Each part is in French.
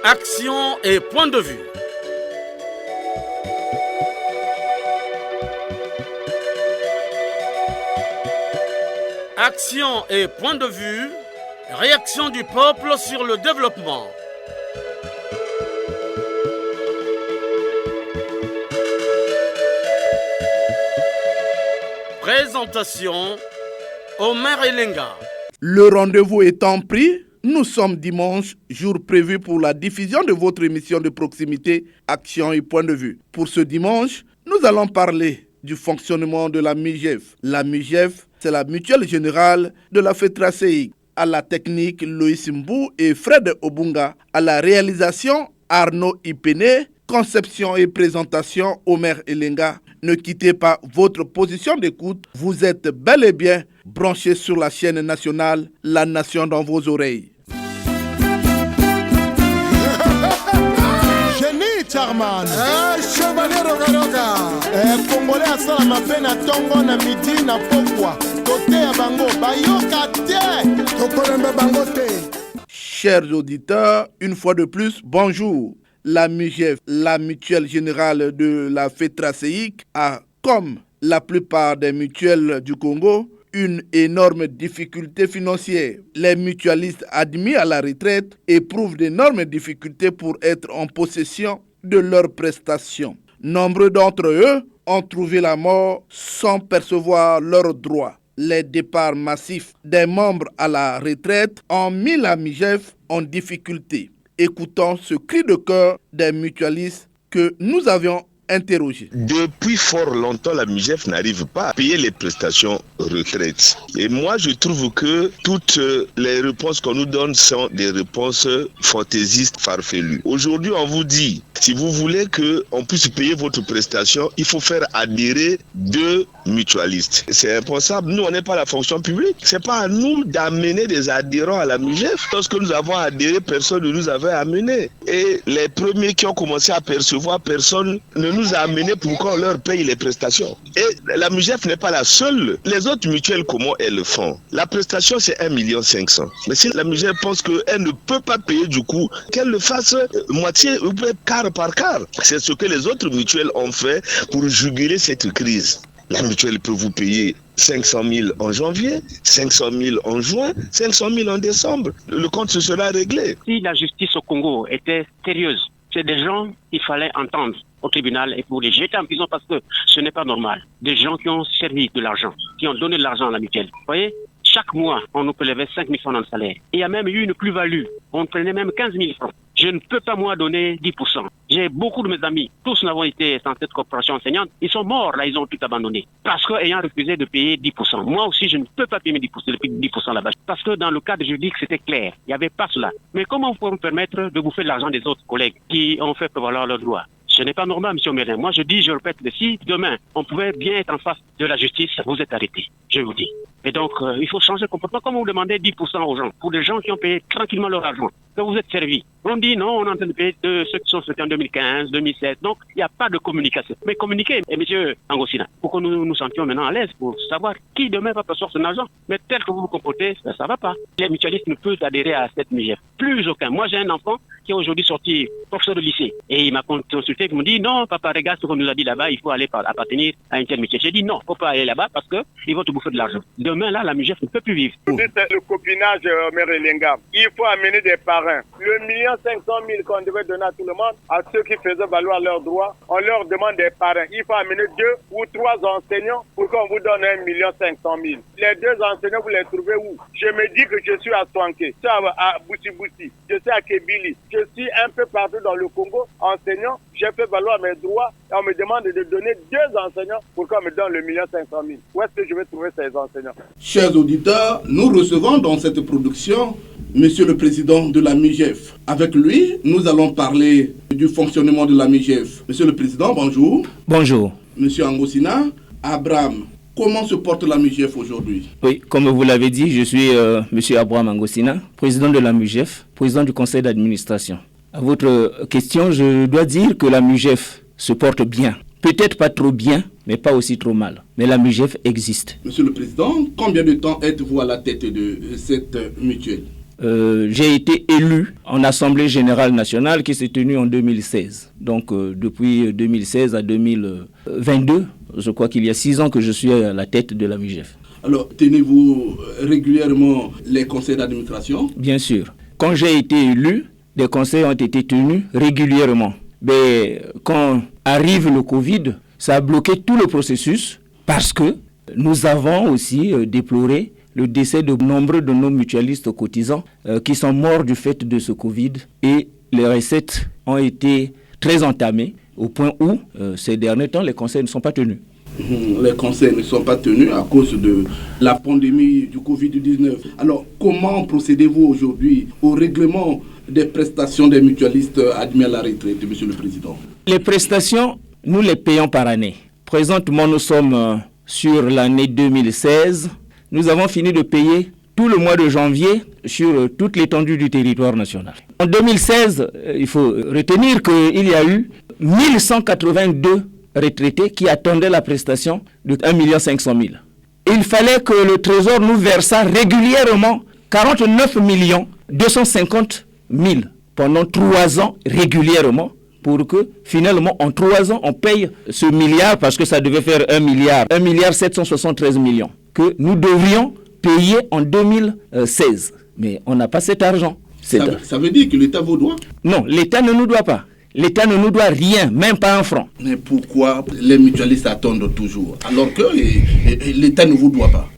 Action et point de vue. Action et point de vue. Réaction du peuple sur le développement. Présentation, Omer Elenga. Le rendez-vous étant pris, nous sommes dimanche, jour prévu pour la diffusion de votre émission de proximité Action et point de vue. Pour ce dimanche, nous allons parler du fonctionnement de la MIGEF. La MIGEF, c'est la mutuelle générale de la FETRACEIC. À la technique, Loïs Mbou et Fred Obunga. À la réalisation, Arnaud Ipene. Conception et présentation, Omer Elenga. Ne quittez pas votre position d'écoute. Vous êtes bel et bien branchés sur la chaîne nationale La Nation dans vos oreilles. Génie Charman. Chevalier Rogaroga. Congolais à Salama Pena Tongo na midi na pokwa. Côté à Bango. Bayoka tie. Tokolembe Bango te. Chers auditeurs, une fois de plus, bonjour. La MIGEF, la mutuelle générale de la FETRACEIC, a, comme la plupart des mutuelles du Congo, une énorme difficulté financière. Les mutualistes admis à la retraite éprouvent d'énormes difficultés pour être en possession de leurs prestations. Nombreux d'entre eux ont trouvé la mort sans percevoir leurs droits. Les départs massifs des membres à la retraite ont mis la MIGEF en difficulté. Écoutons ce cri de cœur des mutualistes que nous avions interrogés. Depuis fort longtemps, la MIGEF n'arrive pas à payer les prestations retraite. Et moi, je trouve que toutes les réponses qu'on nous donne sont des réponses fantaisistes, farfelues. Aujourd'hui, on vous dit, si vous voulez qu'on puisse payer votre prestation, il faut faire adhérer 2 mutualistes. C'est impensable. Nous, on n'est pas la fonction publique. C'est pas à nous d'amener des adhérents à la MIGEF. Lorsque nous avons adhéré, personne ne nous avait amené. Et les premiers qui ont commencé à percevoir, personne ne nous a amené pour qu'on leur paye les prestations. Et la MIGEF n'est pas la seule. Les autres mutuelles, comment elles le font? La prestation, c'est 1,5 million. Mais si la MIGEF pense qu'elle ne peut pas payer du coup, qu'elle le fasse moitié ou quart par quart. C'est ce que les autres mutuelles ont fait pour juguler cette crise. La mutuelle peut vous payer 500 000 en janvier, 500 000 en juin, 500 000 en décembre. Le compte se sera réglé. Si la justice au Congo était sérieuse, c'est des gens qu'il fallait entendre au tribunal et pour les jeter en prison parce que ce n'est pas normal. Des gens qui ont servi de l'argent, qui ont donné de l'argent à la mutuelle. Vous voyez, chaque mois, on nous prélevait 5 000 francs dans le salaire. Et il y a même eu une plus-value. On prenait même 15 000 francs. Je ne peux pas, moi, donner 10%. J'ai beaucoup de mes amis, tous n'avons été dans cette corporation enseignante. Ils sont morts, là, ils ont tout abandonné. Parce qu'ayant refusé de payer 10%. Moi aussi, je ne peux pas payer 10% là-bas. Parce que dans le cadre juridique, c'était clair. Il n'y avait pas cela. Mais comment vous pouvez me permettre de bouffer l'argent des autres collègues qui ont fait prévaloir leurs droits? Ce n'est pas normal, M. Mérin. Moi, je dis, je répète, si demain, on pouvait bien être en face de la justice, vous êtes arrêtés. Je vous dis. Et donc, il faut changer de comportement. Comment vous demandez 10% aux gens? Pour des gens qui ont payé tranquillement leur argent. Que vous êtes servis. On dit non, on est en train de payer de ceux qui sont souhaités en 2015, 2016. Donc, il n'y a pas de communication. Mais communiquez, et M. Angosina, pour que nous nous sentions maintenant à l'aise pour savoir qui demain va percevoir son argent. Mais tel que vous vous comportez, ça ne va pas. Les mutualistes ne peuvent adhérer à cette MIGEF. Plus aucun. Moi, j'ai un enfant qui est aujourd'hui sorti professeur de lycée. Et il m'a consulté, il me dit non, papa, regarde ce qu'on nous a dit là-bas, il faut aller appartenir à une telle mutuelle. J'ai dit non, il ne faut pas aller là-bas parce qu'ils vont te bouffer de l'argent. Demain, là, la MIGEF ne peut plus vivre. Le copinage, Omer Elenga, il faut amener des parrains. Le 1,5 million qu'on devait donner à tout le monde, à ceux qui faisaient valoir leurs droits, on leur demande des parrains. Il faut amener 2 ou 3 enseignants pour qu'on vous donne 1,5 million. Les 2 enseignants, vous les trouvez où? Je me dis que je suis à Swanké, je suis à Boussi-Boussi, je suis à Kébili, je suis un peu partout dans le Congo, enseignant, j'ai fait valoir mes droits et on me demande de donner 2 enseignants pour qu'on me donne le 1,5 million. Où est-ce que je vais trouver ces enseignants? Chers auditeurs, nous recevons dans cette production Monsieur le Président de la MIGEF. Avec lui, nous allons parler du fonctionnement de la MIGEF. Monsieur le Président, bonjour. Bonjour. Monsieur Angosina, Abraham, comment se porte la MIGEF aujourd'hui? Oui, comme vous l'avez dit, je suis Monsieur Abraham Angosina, président de la MIGEF, président du conseil d'administration. À votre question, je dois dire que la MIGEF se porte bien. Peut-être pas trop bien, mais pas aussi trop mal. Mais la MIGEF existe. Monsieur le Président, combien de temps êtes-vous à la tête de cette mutuelle? j'ai été élu en Assemblée Générale Nationale qui s'est tenue en 2016. Donc depuis 2016 à 2022, je crois qu'il y a 6 ans que je suis à la tête de la MUJEF. Alors, tenez-vous régulièrement les conseils d'administration? Bien sûr. Quand j'ai été élu, des conseils ont été tenus régulièrement. Mais quand arrive le Covid, ça a bloqué tout le processus parce que nous avons aussi déploré le décès de nombreux de nos mutualistes cotisants qui sont morts du fait de ce Covid et les recettes ont été très entamées au point où ces derniers temps les conseils ne sont pas tenus. Les conseils ne sont pas tenus à cause de la pandémie du Covid-19. Alors, comment procédez-vous aujourd'hui au règlement des prestations des mutualistes admis à la retraite, Monsieur le Président? Les prestations, nous les payons par année. Présentement, nous sommes sur l'année 2016. Nous avons fini de payer tout le mois de janvier sur toute l'étendue du territoire national. En 2016, il faut retenir qu'il y a eu 1182 retraités qui attendaient la prestation de 1 500 000. Il fallait que le Trésor nous versât régulièrement 49 250 000 pendant 3 ans régulièrement pour que finalement en 3 ans on paye ce milliard parce que ça devait faire 1 milliard 773 millions que nous devrions payer en 2016. Mais on n'a pas cet argent. Ça veut dire que l'État vous doit? Non, l'État ne nous doit pas. L'État ne nous doit rien, même pas un franc. Mais pourquoi les mutualistes attendent toujours alors que l'État ne vous doit pas?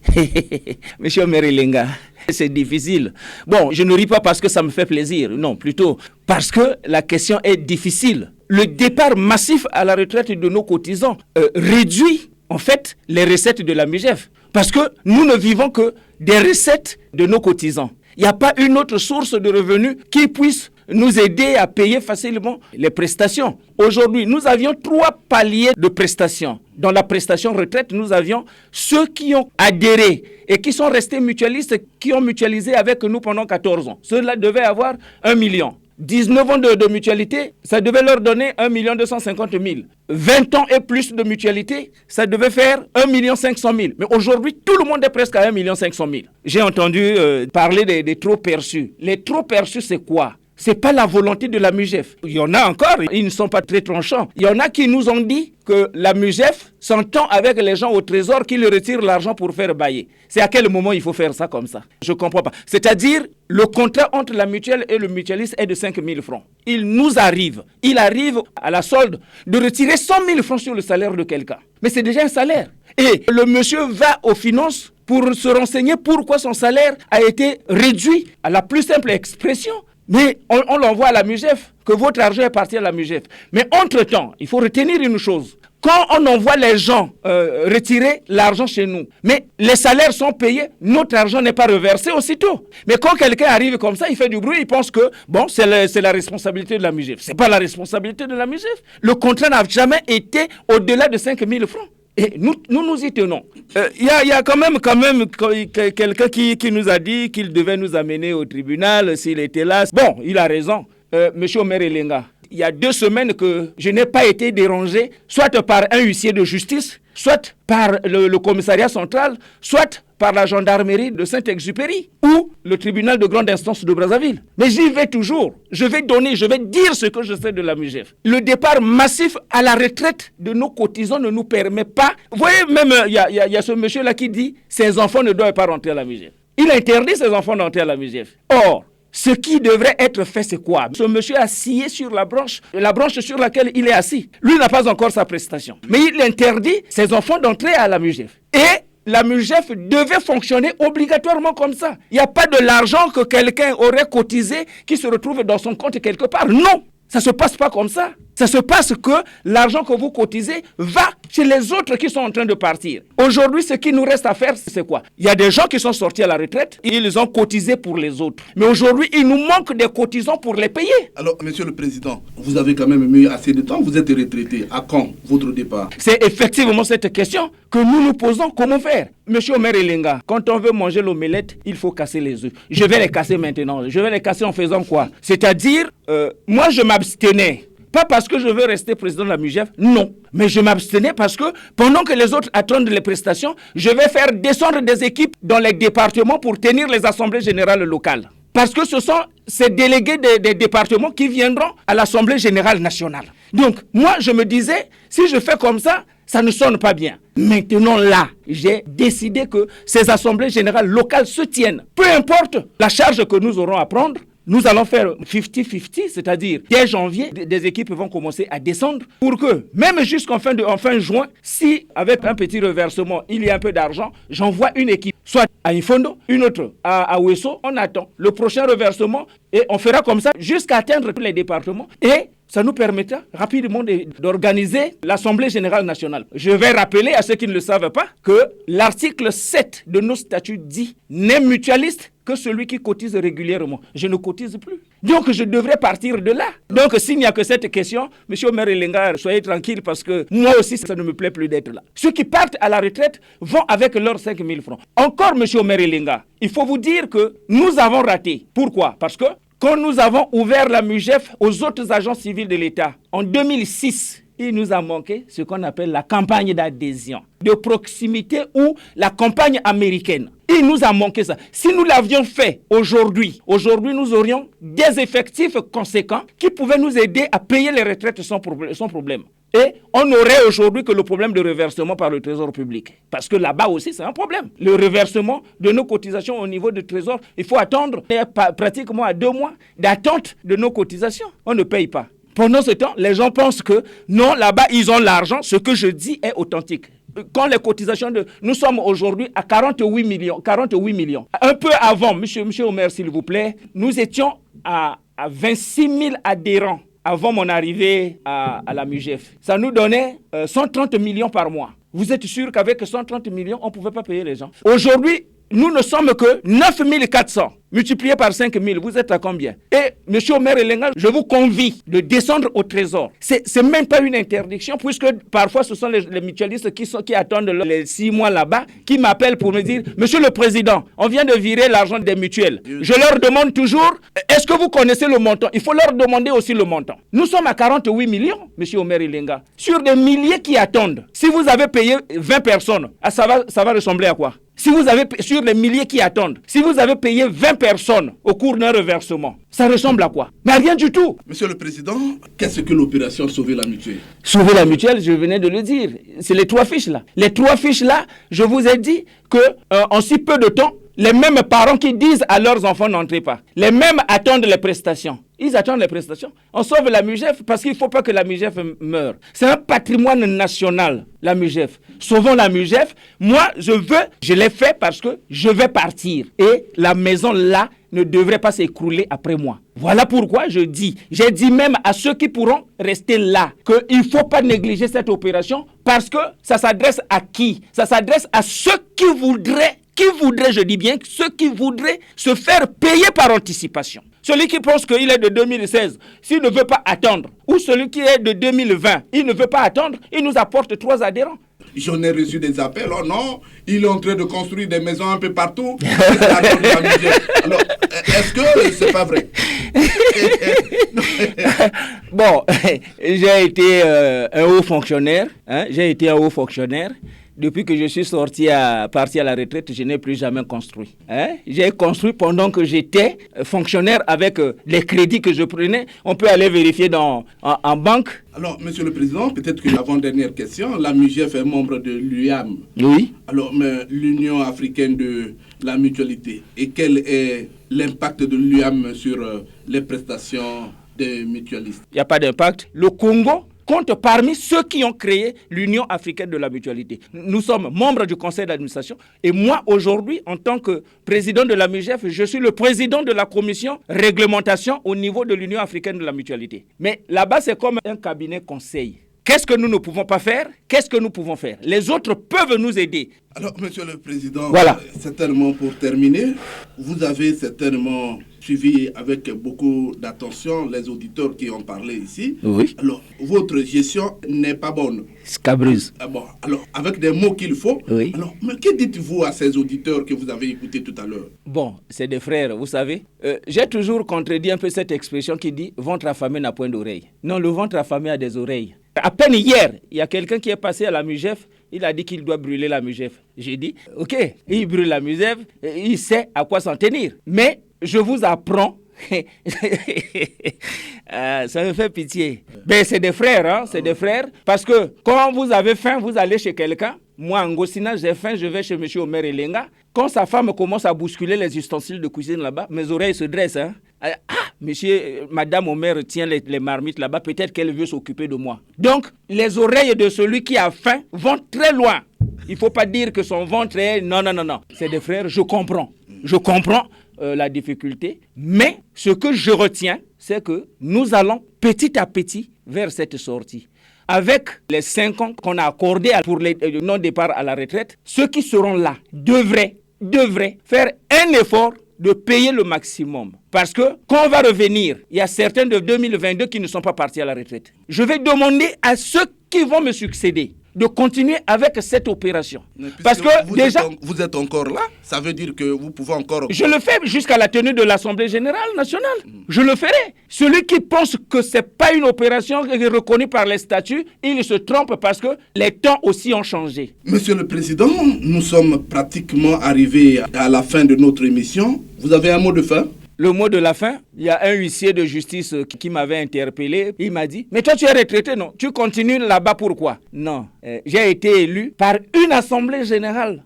Monsieur Merilenga, c'est difficile. Bon, je ne ris pas parce que ça me fait plaisir. Non, plutôt parce que la question est difficile. Le départ massif à la retraite de nos cotisants réduit en fait les recettes de la MUJEF. Parce que nous ne vivons que des recettes de nos cotisants. Il n'y a pas une autre source de revenus qui puisse nous aider à payer facilement les prestations. Aujourd'hui, nous avions 3 paliers de prestations. Dans la prestation retraite, nous avions ceux qui ont adhéré et qui sont restés mutualistes, qui ont mutualisé avec nous pendant 14 ans. Ceux-là devaient avoir 1 million. 19 ans de mutualité, ça devait leur donner 1 250 000. 20 ans et plus de mutualité, ça devait faire 1 500 000. Mais aujourd'hui, tout le monde est presque à 1 500 000. J'ai entendu parler des trop perçus. Les trop perçus, c'est quoi? C'est pas la volonté de la MUJEF. Il y en a encore, ils ne sont pas très tranchants. Il y en a qui nous ont dit que la MUJEF s'entend avec les gens au trésor qui leur retirent l'argent pour faire bailler. C'est à quel moment il faut faire ça comme ça? Je ne comprends pas. C'est-à-dire, le contrat entre la mutuelle et le mutualiste est de 5 000 francs. Il arrive à la solde de retirer 100 000 francs sur le salaire de quelqu'un. Mais c'est déjà un salaire. Et le monsieur va aux finances pour se renseigner pourquoi son salaire a été réduit à la plus simple expression. Mais on l'envoie à la MUJEF, que votre argent est parti à la MUJEF. Mais entre-temps, il faut retenir une chose. Quand on envoie les gens retirer l'argent chez nous, mais les salaires sont payés, notre argent n'est pas reversé aussitôt. Mais quand quelqu'un arrive comme ça, il fait du bruit, il pense que bon, c'est la responsabilité de la MUJEF. Ce n'est pas la responsabilité de la MUJEF. Le contrat n'a jamais été au-delà de 5 000 francs. Et nous y tenons. Il y a quand même quelqu'un qui nous a dit qu'il devait nous amener au tribunal s'il était là. Bon, il a raison. Monsieur Omer Elenga, il y a 2 semaines que je n'ai pas été dérangé, soit par un huissier de justice, soit par le commissariat central, soit par la gendarmerie de Saint-Exupéry ou le tribunal de grande instance de Brazzaville. Mais j'y vais toujours. Je vais dire ce que je sais de la MUJEF. Le départ massif à la retraite de nos cotisants ne nous permet pas. Vous voyez, même il y a ce monsieur-là qui dit « ses enfants ne doivent pas rentrer à la MUJEF ». Il interdit ses enfants d'entrer à la MUJEF. Or, ce qui devrait être fait, c'est quoi? Ce monsieur a scié sur la branche sur laquelle il est assis. Lui n'a pas encore sa prestation. Mais il interdit ses enfants d'entrer à la MUJEF. Et la MUJEF devait fonctionner obligatoirement comme ça. Il n'y a pas de l'argent que quelqu'un aurait cotisé qui se retrouve dans son compte quelque part. Non, ça ne se passe pas comme ça. Ça se passe que l'argent que vous cotisez va chez les autres qui sont en train de partir. Aujourd'hui, ce qui nous reste à faire, c'est quoi? Il y a des gens qui sont sortis à la retraite, ils ont cotisé pour les autres. Mais aujourd'hui, il nous manque des cotisants pour les payer. Alors, Monsieur le Président, vous avez quand même mis assez de temps, vous êtes retraité. À quand votre départ? C'est effectivement cette question que nous nous posons. Comment faire? Monsieur Omer Elenga, quand on veut manger l'omelette, il faut casser les œufs. Je vais les casser maintenant. Je vais les casser en faisant quoi? C'est-à-dire, moi je m'abstenais. Pas parce que je veux rester président de la MUJEF, non. Mais je m'abstenais parce que pendant que les autres attendent les prestations, je vais faire descendre des équipes dans les départements pour tenir les assemblées générales locales. Parce que ce sont ces délégués des départements qui viendront à l'Assemblée générale nationale. Donc, moi, je me disais, si je fais comme ça ne sonne pas bien. Maintenant, là, j'ai décidé que ces assemblées générales locales se tiennent. Peu importe la charge que nous aurons à prendre, nous allons faire 50-50, c'est-à-dire dès janvier, des équipes vont commencer à descendre pour que, même jusqu'en fin juin, si avec un petit reversement, il y a un peu d'argent, j'envoie une équipe, soit à Infondo, une autre à Ouesso, on attend le prochain reversement et on fera comme ça jusqu'à atteindre tous les départements et ça nous permettra rapidement d'organiser l'Assemblée générale nationale. Je vais rappeler à ceux qui ne le savent pas que l'article 7 de nos statuts dit « n'est mutualiste que celui qui cotise régulièrement ». Je ne cotise plus. Donc, je devrais partir de là. Donc, s'il n'y a que cette question, M. Omer Elenga, soyez tranquille parce que moi aussi, ça ne me plaît plus d'être là. Ceux qui partent à la retraite vont avec leurs 5 000 francs. Encore, M. Omer Elenga, il faut vous dire que nous avons raté. Pourquoi? Parce que quand nous avons ouvert la MUGEF aux autres agents civils de l'État en 2006, il nous a manqué ce qu'on appelle la campagne d'adhésion, de proximité ou la campagne américaine. Il nous a manqué ça. Si nous l'avions fait aujourd'hui, nous aurions des effectifs conséquents qui pouvaient nous aider à payer les retraites sans problème. Et on n'aurait aujourd'hui que le problème de reversement par le Trésor public. Parce que là-bas aussi, c'est un problème. Le reversement de nos cotisations au niveau du Trésor, il faut attendre pratiquement à 2 mois d'attente de nos cotisations. On ne paye pas. Pendant ce temps, les gens pensent que non, là-bas, ils ont l'argent. Ce que je dis est authentique. Quand les cotisations nous sommes aujourd'hui à 48 millions. Un peu avant, monsieur Omer, s'il vous plaît, nous étions à 26 000 adhérents avant mon arrivée à la MUGEF. Ça nous donnait 130 millions par mois. Vous êtes sûr qu'avec 130 millions, on ne pouvait pas payer les gens? Aujourd'hui, nous ne sommes que 9 400. Multiplié par 5 000, vous êtes à combien? Et M. Omer Elenga, je vous convie de descendre au Trésor. C'est même pas une interdiction, puisque parfois ce sont les mutualistes qui attendent les 6 mois là-bas, qui m'appellent pour me dire, Monsieur le Président, on vient de virer l'argent des mutuelles. Je leur demande toujours, est-ce que vous connaissez le montant? Il faut leur demander aussi le montant. Nous sommes à 48 millions, M. Omer Elenga, sur des milliers qui attendent. Si vous avez payé 20 personnes, ça va ressembler à quoi? Si vous avez, sur les milliers qui attendent, si vous avez payé 20 personnes au cours d'un reversement, ça ressemble à quoi? Mais rien du tout. Monsieur le Président, qu'est-ce que l'opération Sauver la mutuelle? Sauver la mutuelle, je venais de le dire. C'est les 3 fiches là. Les 3 fiches là, je vous ai dit qu'en si peu de temps, les mêmes parents qui disent à leurs enfants n'entrez pas, les mêmes attendent les prestations. Ils attendent les prestations. On sauve la MUGEF parce qu'il ne faut pas que la MUGEF meure. C'est un patrimoine national, la MUGEF. Sauvons la MUGEF. Moi, je l'ai fait parce que je vais partir. Et la maison là ne devrait pas s'écrouler après moi. Voilà pourquoi j'ai dit même à ceux qui pourront rester là, qu'il ne faut pas négliger cette opération parce que ça s'adresse à qui? Ça s'adresse à ceux qui voudraient, je dis bien, ceux qui voudraient se faire payer par anticipation. Celui qui pense qu'il est de 2016, s'il ne veut pas attendre, ou celui qui est de 2020, il ne veut pas attendre, il nous apporte 3 adhérents. J'en ai reçu des appels, oh non, il est en train de construire des maisons un peu partout. Alors, est-ce que c'est pas vrai? Bon, j'ai été un haut fonctionnaire, Depuis que je suis parti à la retraite, je n'ai plus jamais construit. J'ai construit pendant que j'étais fonctionnaire avec les crédits que je prenais. On peut aller vérifier en banque. Alors, Monsieur le Président, peut-être que l'avant-dernière question, la MUGEF est membre de l'UAM. Oui. Alors, mais l'Union africaine de la mutualité. Et quel est l'impact de l'UAM sur les prestations des mutualistes? Il n'y a pas d'impact. Le Congo compte parmi ceux qui ont créé l'Union africaine de la mutualité. Nous sommes membres du conseil d'administration et moi aujourd'hui, en tant que président de la MUGEF, je suis le président de la commission réglementation au niveau de l'Union africaine de la mutualité. Mais là-bas, c'est comme un cabinet conseil. Qu'est-ce que nous ne pouvons pas faire? Qu'est-ce que nous pouvons faire? Les autres peuvent nous aider. Alors, Monsieur le Président, voilà. Certainement pour terminer, vous avez certainement suivi avec beaucoup d'attention les auditeurs qui ont parlé ici. Oui. Alors, votre gestion n'est pas bonne. Scabreuse. Bon, alors, avec des mots qu'il faut. Oui. Alors, mais que dites-vous à ces auditeurs que vous avez écoutés tout à l'heure? Bon, c'est des frères, vous savez. J'ai toujours contredit un peu cette expression qui dit « ventre affamé n'a point d'oreille ». Non, le ventre affamé a des oreilles. À peine hier, il y a quelqu'un qui est passé à la MUGEF, il a dit qu'il doit brûler la MUGEF. J'ai dit, ok, il brûle la MUGEF, il sait à quoi s'en tenir. Mais je vous apprends. Ça me fait pitié. Mais c'est des frères, hein, c'est des frères. Parce que quand vous avez faim, vous allez chez quelqu'un. Moi, Ngosina, j'ai faim, je vais chez M. Omer Elenga. Quand sa femme commence à bousculer les ustensiles de cuisine là-bas, mes oreilles se dressent. Hein. Madame Omer tient les marmites là-bas, peut-être qu'elle veut s'occuper de moi. Donc, les oreilles de celui qui a faim vont très loin. Il ne faut pas dire que son ventre est... Non. C'est des frères, je comprends. Je comprends la difficulté. Mais ce que je retiens, c'est que nous allons petit à petit vers cette sortie. Avec les 5 ans qu'on a accordés pour le non-départ à la retraite, ceux qui seront là devraient faire un effort de payer le maximum. Parce que quand on va revenir, il y a certains de 2022 qui ne sont pas partis à la retraite. Je vais demander à ceux qui vont me succéder de continuer avec cette opération. Parce que vous êtes encore là, ça veut dire que vous pouvez encore... Je le fais jusqu'à la tenue de l'Assemblée générale nationale. Je le ferai. Celui qui pense que ce n'est pas une opération reconnue par les statuts, il se trompe parce que les temps aussi ont changé. Monsieur le Président, nous sommes pratiquement arrivés à la fin de notre émission. Vous avez un mot de fin ? Le mot de la fin, il y a un huissier de justice qui m'avait interpellé. Il m'a dit, mais toi tu es retraité, non? Tu continues là-bas pourquoi? Non, j'ai été élu par une assemblée générale.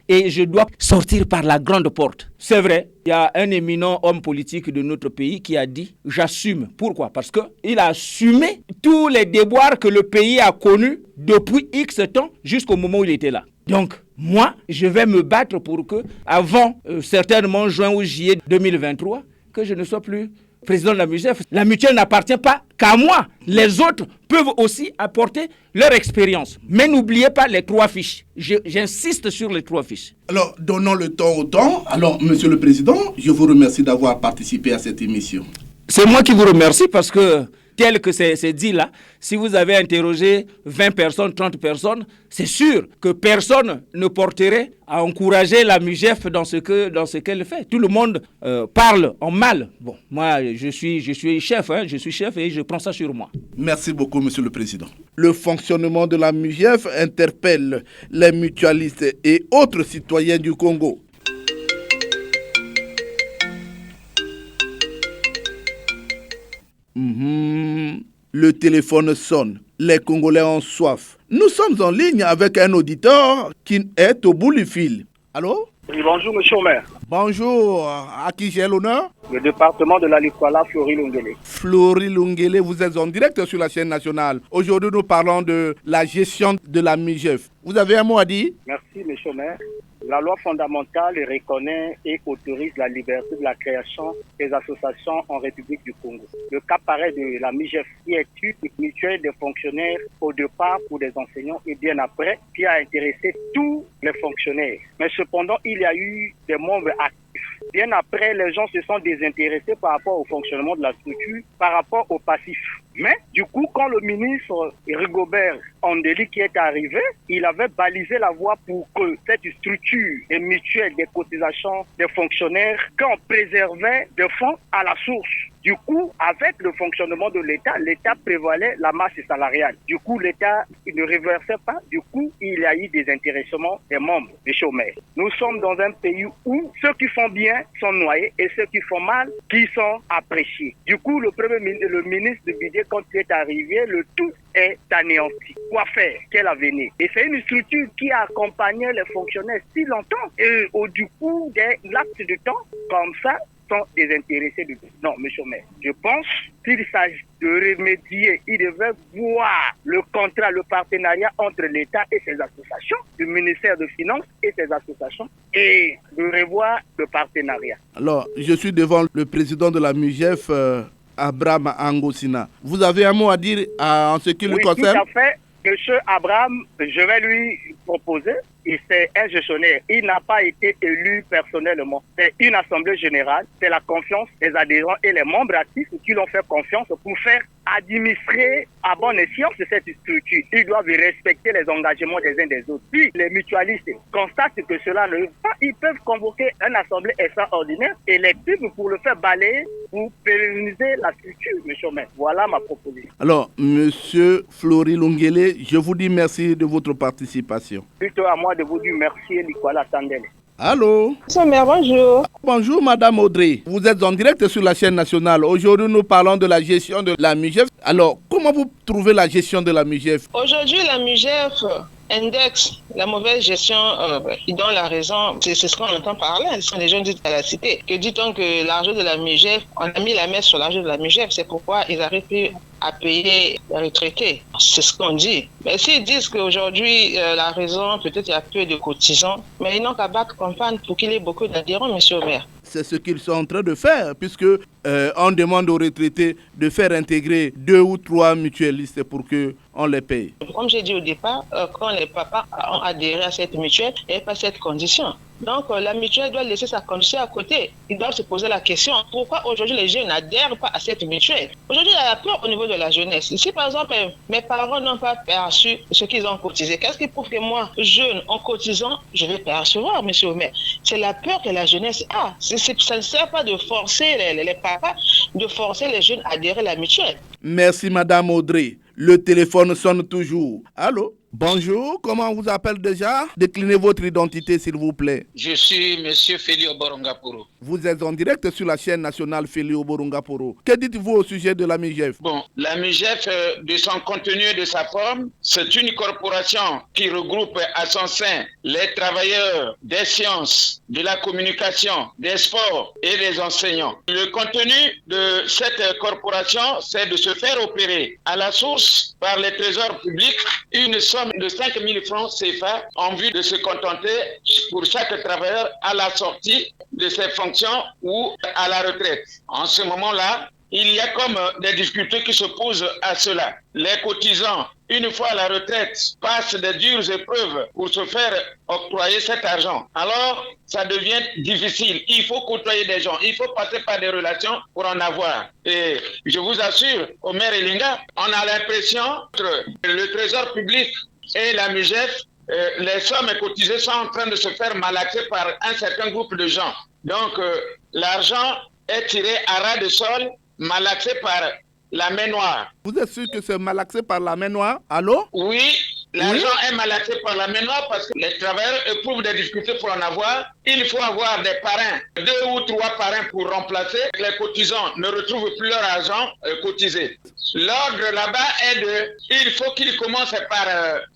Et je dois sortir par la grande porte. C'est vrai, il y a un éminent homme politique de notre pays qui a dit, j'assume. Pourquoi? Parce qu'il a assumé tous les déboires que le pays a connus depuis X temps jusqu'au moment où il était là. Donc, moi, je vais me battre pour que, avant certainement juin ou juillet 2023, que je ne sois plus président de la MUJEF. La mutuelle n'appartient pas qu'à moi. Les autres peuvent aussi apporter leur expérience. Mais n'oubliez pas les 3 fiches. J'insiste sur les 3 fiches. Alors, donnons le temps au temps. Alors, Monsieur le Président, je vous remercie d'avoir participé à cette émission. C'est moi qui vous remercie parce que, tel que c'est dit là, si vous avez interrogé 20 personnes, 30 personnes, c'est sûr que personne ne porterait à encourager la MUJEF dans ce qu'elle fait. Tout le monde parle en mal. Bon, moi, je suis chef, je suis chef et je prends ça sur moi. Merci beaucoup, Monsieur le Président. Le fonctionnement de la MUJEF interpelle les mutualistes et autres citoyens du Congo. Le téléphone sonne. Les Congolais ont soif. Nous sommes en ligne avec un auditeur qui est au bout du fil. Allô? Oui, bonjour, monsieur le maire. Bonjour. À qui j'ai l'honneur? Le département de la Likwala, Flory Lungele. Flory Lungele, vous êtes en direct sur la chaîne nationale. Aujourd'hui, nous parlons de la gestion de la MUJEF. Vous avez un mot à dire? Merci, monsieur le maire. La loi fondamentale reconnaît et autorise la liberté de la création des associations en République du Congo. Le cas pareil de la MUJEF, qui est une mutuelle des fonctionnaires au départ pour des enseignants et bien après, qui a intéressé tous les fonctionnaires. Mais cependant, il y a eu des membres actifs. Bien après, les gens se sont désintéressés par rapport au fonctionnement de la structure, par rapport au passif. Mais du coup, quand le ministre Rigobert Andeli qui est arrivé, il avait balisé la voie pour que cette structure et mutuelle des cotisations des fonctionnaires, qu'on préservait des fonds à la source. Du coup, avec le fonctionnement de l'État, l'État prévalait la masse salariale. Du coup, l'État ne reversait pas. Du coup, il y a eu des intéressements des membres, des chômeurs. Nous sommes dans un pays où ceux qui font bien sont noyés et ceux qui font mal, qui sont appréciés. Du coup, le ministre de Budget, quand il est arrivé, le tout est anéanti. Quoi faire? Quel avenir? Et c'est une structure qui a accompagné les fonctionnaires si longtemps. Et du coup, des laps de temps comme ça, sont désintéressés du tout. Non, monsieur le maire, je pense qu'il s'agit de remédier. Il devait voir le contrat, le partenariat entre l'État et ses associations, le ministère des Finances et ses associations, et de revoir le partenariat. Alors, je suis devant le président de la MUJEF, Abraham Ngosina. Vous avez un mot à dire en ce qui le concerne? Oui, tout à fait. Monsieur Abraham, je vais lui proposer, c'est un gestionnaire. Il n'a pas été élu personnellement. C'est une assemblée générale, c'est la confiance des adhérents et les membres actifs qui l'ont fait confiance pour faire administrer à bon escient cette structure. Ils doivent respecter les engagements des uns des autres. Si les mutualistes constatent que cela ne veut pas, ils peuvent convoquer une assemblée extraordinaire élective pour le faire balayer, pour pérenniser la structure, monsieur le maire. Voilà ma proposition. Alors, monsieur Flory Lungele, je vous dis merci de votre participation. Plutôt à moi de vous dire merci, Nicolas Sandel. Allô? Bonjour. Bonjour Madame Audrey, vous êtes en direct sur la chaîne nationale. Aujourd'hui nous parlons de la gestion de la MUGEF. Alors, comment vous trouvez la gestion de la MUGEF? Aujourd'hui, la MUGEF indexe la mauvaise gestion, ils donnent la raison, c'est ce qu'on entend parler, ce sont les gens disent à la cité. Que dit-on que l'argent de la MUGEF, on a mis la main sur l'argent de la MUGEF, c'est pourquoi ils n'arrivent plus à payer les retraités. C'est ce qu'on dit. Mais s'ils disent qu'aujourd'hui, la raison, peut-être il y a peu de cotisants, mais ils n'ont qu'à battre campagne pour qu'il y ait beaucoup d'adhérents, monsieur le maire. C'est ce qu'ils sont en train de faire, puisque on demande aux retraités de faire intégrer 2 ou 3 mutualistes pour qu'on les paye. Comme j'ai dit au départ, quand les papas ont adhéré à cette mutuelle, il n'y avait pas cette condition. Donc la mutuelle doit laisser sa condition à côté. Ils doivent se poser la question, pourquoi aujourd'hui les jeunes n'adhèrent pas à cette mutuelle? Aujourd'hui, il y a peur au niveau de la jeunesse. Si par exemple, mes parents n'ont pas perçu ce qu'ils ont cotisé, qu'est-ce qui prouve que moi, jeune, en cotisant, je vais percevoir, monsieur le maire? C'est la peur que la jeunesse a. Ça ne sert pas de forcer les papas, de forcer les jeunes à adhérer à la mutuelle. Merci Madame Audrey. Le téléphone sonne toujours. Allô? Bonjour, comment on vous appelle déjà? Déclinez votre identité s'il vous plaît. Je suis Monsieur Félix Oborongaporo. Vous êtes en direct sur la chaîne nationale Félix Oborongaporo. Que dites-vous au sujet de la MUGEF? Bon, la MUGEF, de son contenu et de sa forme, c'est une corporation qui regroupe à son sein les travailleurs des sciences, de la communication, des sports et des enseignants. Le contenu de cette corporation, c'est de se faire opérer à la source par les trésors publics une somme de 5 000 francs CFA en vue de se contenter pour chaque travailleur à la sortie de ses fonctions ou à la retraite. En ce moment-là, il y a comme des difficultés qui se posent à cela. Les cotisants, une fois à la retraite, passent des dures épreuves pour se faire octroyer cet argent. Alors, ça devient difficile. Il faut côtoyer des gens. Il faut passer par des relations pour en avoir. Et je vous assure, au maire Elinga, on a l'impression que le trésor public et la MUGEF, les sommes cotisées sont en train de se faire malaxer par un certain groupe de gens. Donc, l'argent est tiré à ras de sol, malaxé par la main noire. Vous êtes sûr que c'est malaxé par la main noire? Allô? Oui, l'argent est malaxé par la main noire parce que les travailleurs éprouvent des difficultés pour en avoir. Il faut avoir des parrains, 2 ou 3 parrains pour remplacer. Les cotisants ne retrouvent plus leur argent cotisé. L'ordre là-bas est il faut qu'ils commencent par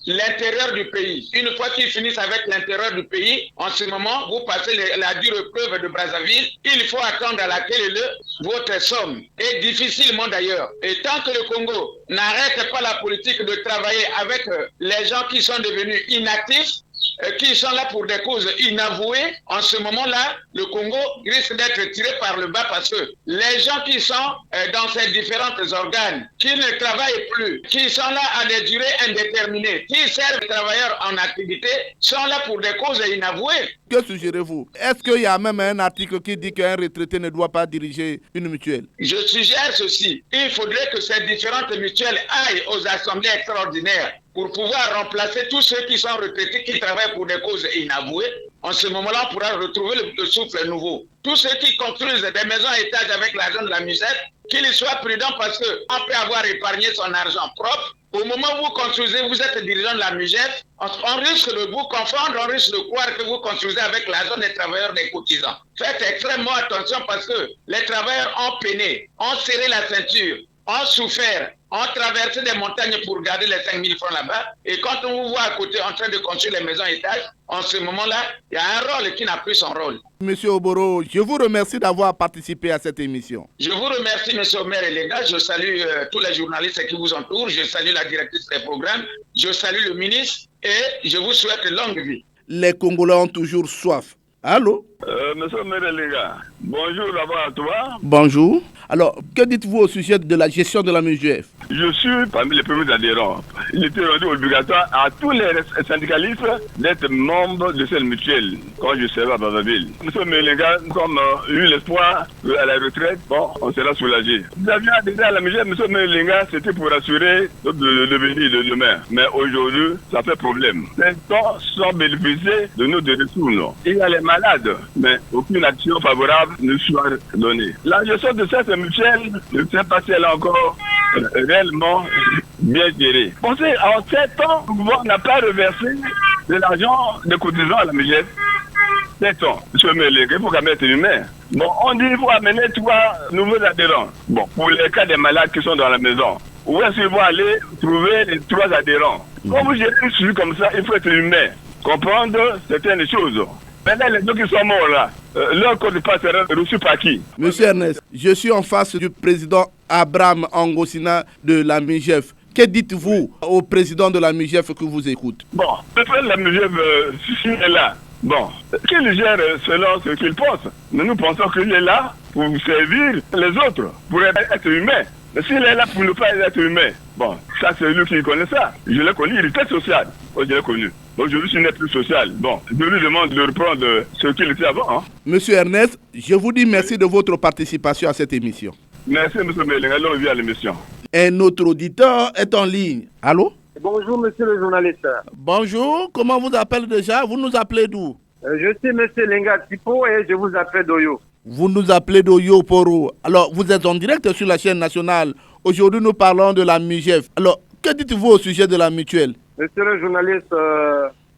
l'intérieur du pays. Une fois qu'ils finissent avec l'intérieur du pays, en ce moment, vous passez la dure épreuve de Brazzaville. Il faut attendre à laquelle votre somme est difficilement d'ailleurs. Et tant que le Congo n'arrête pas la politique de travailler avec les gens qui sont devenus inactifs, qui sont là pour des causes inavouées, en ce moment-là, le Congo risque d'être tiré par le bas parce que les gens qui sont dans ces différents organes, qui ne travaillent plus, qui sont là à des durées indéterminées, qui servent les travailleurs en activité, sont là pour des causes inavouées. Que suggérez-vous? Est-ce qu'il y a même un article qui dit qu'un retraité ne doit pas diriger une mutuelle? Je suggère ceci. Il faudrait que ces différentes mutuelles aillent aux assemblées extraordinaires pour pouvoir remplacer tous ceux qui sont retraités, qui travaillent pour des causes inavouées. En ce moment-là, on pourra retrouver le souffle nouveau. Tous ceux qui construisent des maisons à étage avec l'argent de la MUGEF, qu'ils soient prudents parce qu'on peut avoir épargné son argent propre. Au moment où vous construisez, vous êtes dirigeant de la MUGEF, on risque de vous confondre, on risque de croire que vous construisez avec l'argent des travailleurs, des cotisants. Faites extrêmement attention parce que les travailleurs ont peiné, ont serré la ceinture, ont souffert, ont traversé des montagnes pour garder les 5 000 francs là-bas. Et quand on vous voit à côté en train de construire les maisons à étage, en ce moment-là, il y a un rôle qui n'a plus son rôle. Monsieur Oboro, je vous remercie d'avoir participé à cette émission. Je vous remercie, monsieur Omer et les gars. Je salue tous les journalistes qui vous entourent. Je salue la directrice des programmes. Je salue le ministre et je vous souhaite longue vie. Les Congolais ont toujours soif. Allô? Monsieur Omer et les gars, bonjour d'abord à toi. Bonjour. Alors, que dites-vous au sujet de la gestion de la MUGEF? Je suis parmi les premiers adhérents. Il était rendu obligatoire à tous les syndicalistes d'être membres de cette mutuelle quand je servais à Brazzaville. Monsieur Melenga, nous avons eu l'espoir qu'à la retraite, bon, on sera soulagé. Nous avions adhéré à la MUGEF, monsieur Melenga, c'était pour assurer le devenir de demain. Mais aujourd'hui, ça fait problème. Les gens sont bénéficiés de nos ressources. Il y a les malades, mais aucune action favorable ne soit donnée. La gestion de cette mutuelle ne sait pas si elle est encore réellement bien gérée. Pensez, en 7 ans, le gouvernement n'a pas reversé de l'argent de cotisants à la MUGEF. Peut-on, M. Melenga, il faut quand même être humain. Bon, on dit qu'il faut amener 3 nouveaux adhérents. Bon, pour les cas des malades qui sont dans la maison, où est-ce qu'ils vont aller trouver les 3 adhérents? Quand vous gérez une structure comme ça, il faut être humain, comprendre certaines choses. Maintenant, les gens qui sont morts là, leur code de passe sera reçu par qui? Monsieur Ernest, je suis en face du président Abraham Angosina de la MIGEF. Que dites-vous au président de la MIGEF que vous écoute? Bon, le président de la MIGEF, s'il est là, bon, qu'il gère selon ce qu'il pense. Mais nous pensons qu'il est là pour servir les autres, pour être humain. Mais s'il est là pour ne pas être humain, bon, ça c'est lui qui connaît ça. Je l'ai connu, il était social. Oh, je l'ai connu. Aujourd'hui, il n'est plus social. Bon, je lui demande de reprendre ce qu'il était avant. Hein. Monsieur Ernest, je vous dis merci de votre participation à cette émission. Merci, M. Melenga, on vient à l'émission. Un autre auditeur est en ligne. Allô? Bonjour, monsieur le journaliste. Bonjour, comment vous appelez déjà? Vous nous appelez d'où? Je suis monsieur Lenga Tipo et je vous appelle d'Oyo. Vous nous appelez d'Oyo Poro. Alors, vous êtes en direct sur la chaîne nationale. Aujourd'hui, nous parlons de la MIGEF. Alors, que dites-vous au sujet de la mutuelle? Monsieur le journaliste,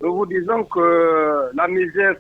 nous vous disons que la MIGEF,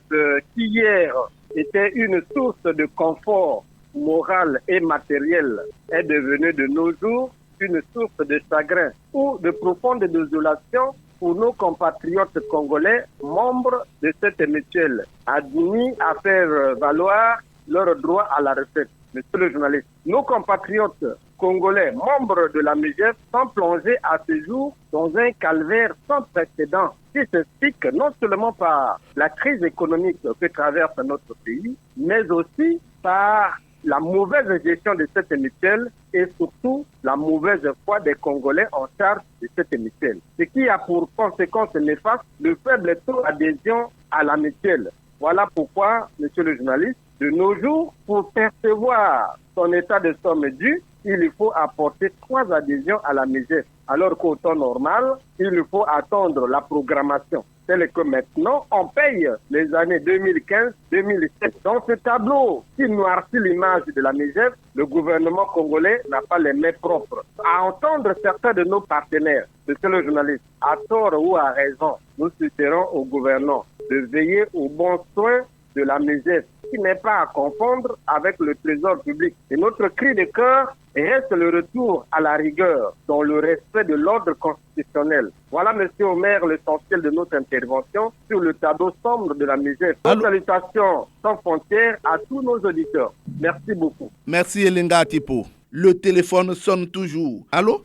qui hier était une source de confort moral et matériel, est devenue de nos jours une source de chagrin ou de profonde désolation pour nos compatriotes congolais, membres de cette mutuelle, admis à faire valoir leur droit à la retraite. Monsieur le journaliste, nos compatriotes congolais, membres de la MIGEF, sont plongés à ce jour dans un calvaire sans précédent qui s'explique non seulement par la crise économique que traverse notre pays, mais aussi par la mauvaise gestion de cette mutuelle et surtout la mauvaise foi des Congolais en charge de cette mutuelle. Ce qui a pour conséquence néfaste le faible taux d'adhésion à la mutuelle. Voilà pourquoi, monsieur le journaliste, de nos jours, pour percevoir son état de somme due, il faut apporter 3 adhésions à la MIGEF. Alors qu'au temps normal, il faut attendre la programmation. Telle que maintenant, on paye les années 2015-2017. Dans ce tableau qui noircit l'image de la MIGEF, le gouvernement congolais n'a pas les mains propres. À entendre certains de nos partenaires, monsieur le journaliste, à tort ou à raison, nous suggérons au gouvernement de veiller aux bons soins de la MIGEF, qui n'est pas à confondre avec le trésor public. Et notre cri de cœur reste le retour à la rigueur dans le respect de l'ordre constitutionnel. Voilà, monsieur Omer, l'essentiel de notre intervention sur le tableau sombre de la MIGEF. Salutations sans frontières à tous nos auditeurs. Merci beaucoup. Merci Elenga Tipo. Le téléphone sonne toujours. Allô?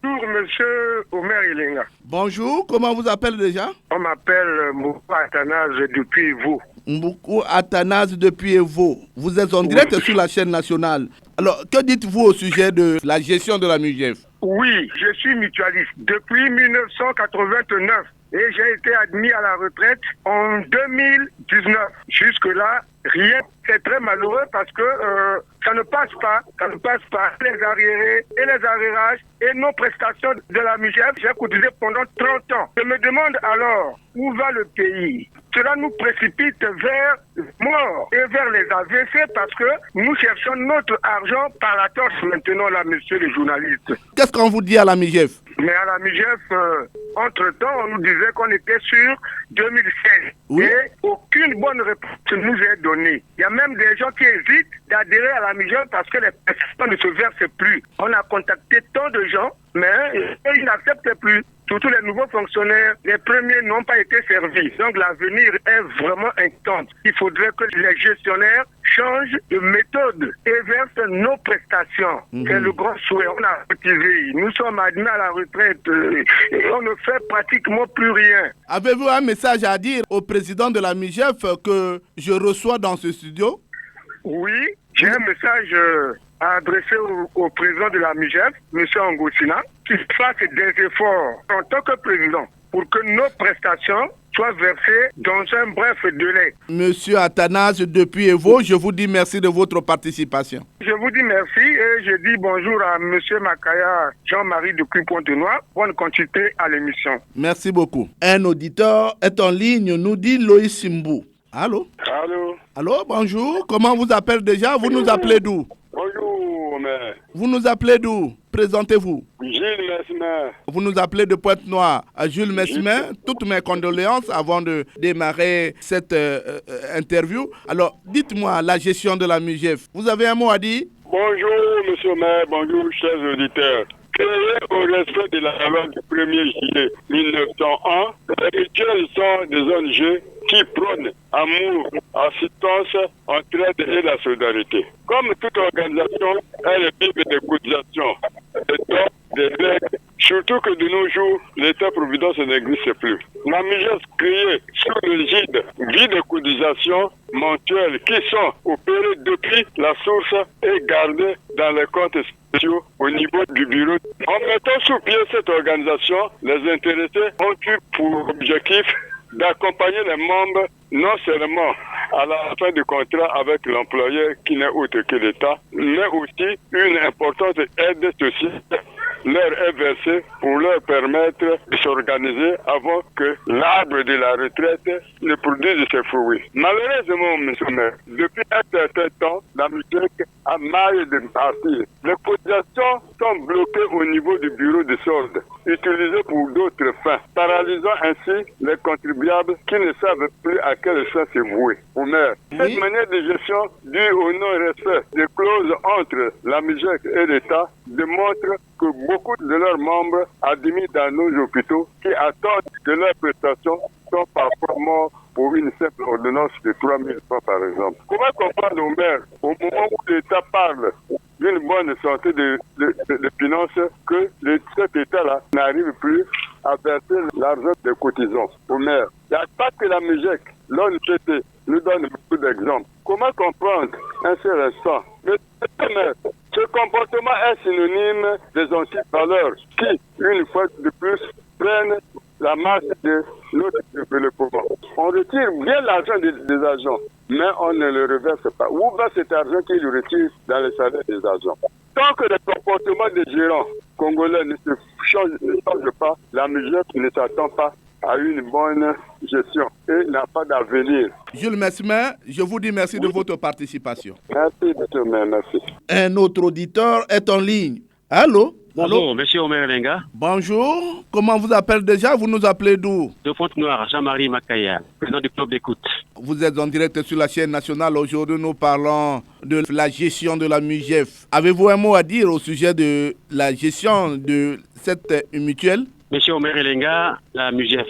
Bonjour, monsieur Omer Elenga. Bonjour, comment vous appelez déjà? On m'appelle Mboukou Athanase depuis vous. Mboukou Athanase depuis Evo. Vous êtes en direct sur la chaîne nationale. Alors, que dites-vous au sujet de la gestion de la MIGEF? Oui, je suis mutualiste depuis 1989 et j'ai été admis à la retraite en 2019. Jusque-là, rien. C'est très malheureux parce que ça ne passe pas. Les arriérés et les arrérages et nos prestations de la MIGEF, j'ai cotisé pendant 30 ans. Je me demande alors, où va le pays? Cela nous précipite vers mort et vers les AVC parce que nous cherchons notre argent par la torche maintenant là, monsieur le journaliste. Qu'est-ce qu'on vous dit à la MIGEF? Mais à la MIGEF, entre-temps, on nous disait qu'on était sur 2016. Oui. Et aucune bonne réponse nous est donnée. Il y a même des gens qui hésitent d'adhérer à la MIGEF parce que les prestations ne se versent plus. On a contacté tant de gens, mais ils n'acceptent plus. Surtout les nouveaux fonctionnaires, les premiers n'ont pas été servis. Donc l'avenir est vraiment intense. Il faudrait que les gestionnaires changent de méthode et versent nos prestations. C'est le grand souhait. On a cotisé. Nous sommes admis à la retraite et on ne fait pratiquement plus rien. Avez-vous un message à dire au président de la MIGEF que je reçois dans ce studio? Oui, j'ai un message à adresser au président de la MIGEF, M. Angosina, qui fasse des efforts en tant que président pour que nos prestations soient versées dans un bref délai. Monsieur Athanase depuis Evo, je vous dis merci de votre participation. Je vous dis merci et je dis bonjour à M. Makaya Jean-Marie de Pointe-Noire. Bonne continuité à l'émission. Merci beaucoup. Un auditeur est en ligne, nous dit Loïs Simbou. Allô? Allô? Allô, bonjour. Comment vous appelez déjà? Vous nous appelez d'où? Bonjour, mais... Vous nous appelez d'où? Présentez-vous. Gilles Mesmer. Vous nous appelez de Pointe-Noire. Jules Mesmer, toutes mes condoléances avant de démarrer cette interview. Alors, dites-moi, la gestion de la MUGEF, vous avez un mot à dire? Bonjour, monsieur le maire, bonjour, chers auditeurs. Créés au respect de la loi du 1er juillet 1901, les mutuelles sont des ONG qui prônent amour, assistance, entraide et la solidarité. Comme toute organisation, elles vivent des cotisations, des dons, des legs, surtout que de nos jours, l'État-providence n'existe plus. La MUGEF créée sous l'égide vit des cotisations mensuelles qui sont opérées depuis la source et gardées dans les comptes spéciaux au niveau du bureau. En mettant sous pied cette organisation, les intéressés ont eu pour objectif d'accompagner les membres non seulement à la fin du contrat avec l'employeur qui n'est autre que l'État, mais aussi une importante aide sociale leur est versée pour leur permettre de s'organiser avant que l'arbre de la retraite ne produise ses fruits. Malheureusement, monsieur le maire, depuis un certain temps, la MUGEF a mal de partir. Les cotisations sont bloquées au niveau du bureau de solde, utilisées pour d'autres fins, paralysant ainsi les contribuables qui ne savent plus à quel sens se vouer. Au maire, cette manière de gestion due au non-respect des clauses entre la MUGEF et l'État démontre que beaucoup de leurs membres admis dans nos hôpitaux qui attendent de leurs prestations sont parfois morts pour une simple ordonnance de 3 000 francs par exemple. Comment comprendre au maire, au moment où l'État parle d'une bonne santé de finances, que cet État-là n'arrive plus à verser l'argent des cotisants au maire? Il n'y a pas que la MUGEF, l'ONPT nous donne beaucoup d'exemples. Comment comprendre un seul instant? Mais ce comportement est synonyme des anti-valeurs qui, une fois de plus, prennent la marche de notre développement. On retire bien l'argent des agents, mais on ne le reverse pas. Où va cet argent qu'ils retirent dans les salaires des agents? Tant que le comportement des gérants congolais ne change pas, la MUGEF ne s'attend pas à une bonne gestion et n'a pas d'avenir. Jules Mesmer, je vous dis merci de votre participation. Merci, monsieur le maire, merci. Un autre auditeur est en ligne. Allô? Bonjour, monsieur Omer Lenga. Bonjour, comment vous appelez déjà? Vous nous appelez d'où? De Pointe-Noire, Jean-Marie Makaya, président du club d'écoute. Vous êtes en direct sur la chaîne nationale. Aujourd'hui, nous parlons de la gestion de la MUGEF. Avez-vous un mot à dire au sujet de la gestion de cette mutuelle? Monsieur Omer Lenga, la MUGEF,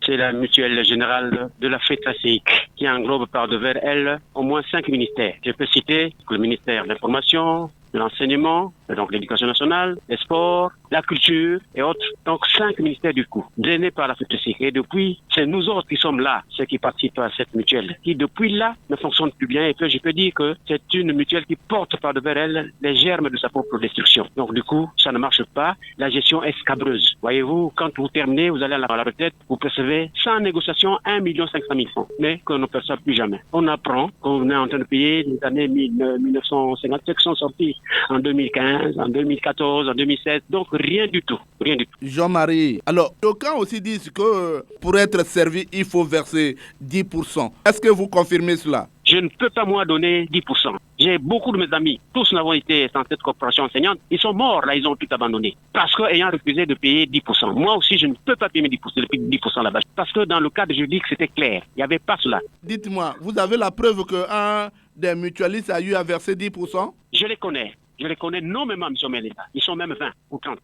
c'est la mutuelle générale de la FETRACEIC qui englobe par devers elle au moins 5 ministères. Je peux citer le ministère de l'Information, de l'enseignement, donc l'éducation nationale, les sports, la culture et autres. Donc 5 ministères du coup, drainés par la FETRACEIC. Et depuis, c'est nous autres qui sommes là, ceux qui participent à cette mutuelle, qui depuis là ne fonctionne plus bien. Et puis je peux dire que c'est une mutuelle qui porte par devers elle les germes de sa propre destruction. Donc du coup, ça ne marche pas. La gestion est scabreuse. Voyez-vous, quand vous terminez, vous allez à la retraite, vous percevez sans négociation 1 500 000 francs, mais qu'on ne perçoit plus jamais. On apprend qu'on est en train de payer les années 1957 qui sont sorties en 2015, en 2014, en 2016. Donc rien du tout, rien du tout. Jean-Marie, alors d'aucuns aussi disent que pour être servi, il faut verser 10%. Est-ce que vous confirmez cela? Je ne peux pas moi donner 10%. J'ai beaucoup de mes amis, tous n'avons été dans cette corporation enseignante, ils sont morts là, ils ont tout abandonné. Parce qu'ayant refusé de payer 10%. Moi aussi, je ne peux pas payer 10% là-bas. Parce que dans le cadre juridique, c'était clair. Il n'y avait pas cela. Dites-moi, vous avez la preuve qu'un des mutualistes a eu à verser 10%? Je les connais. Je les connais nommément, M. Meléda. Ils sont même 20 ou 30.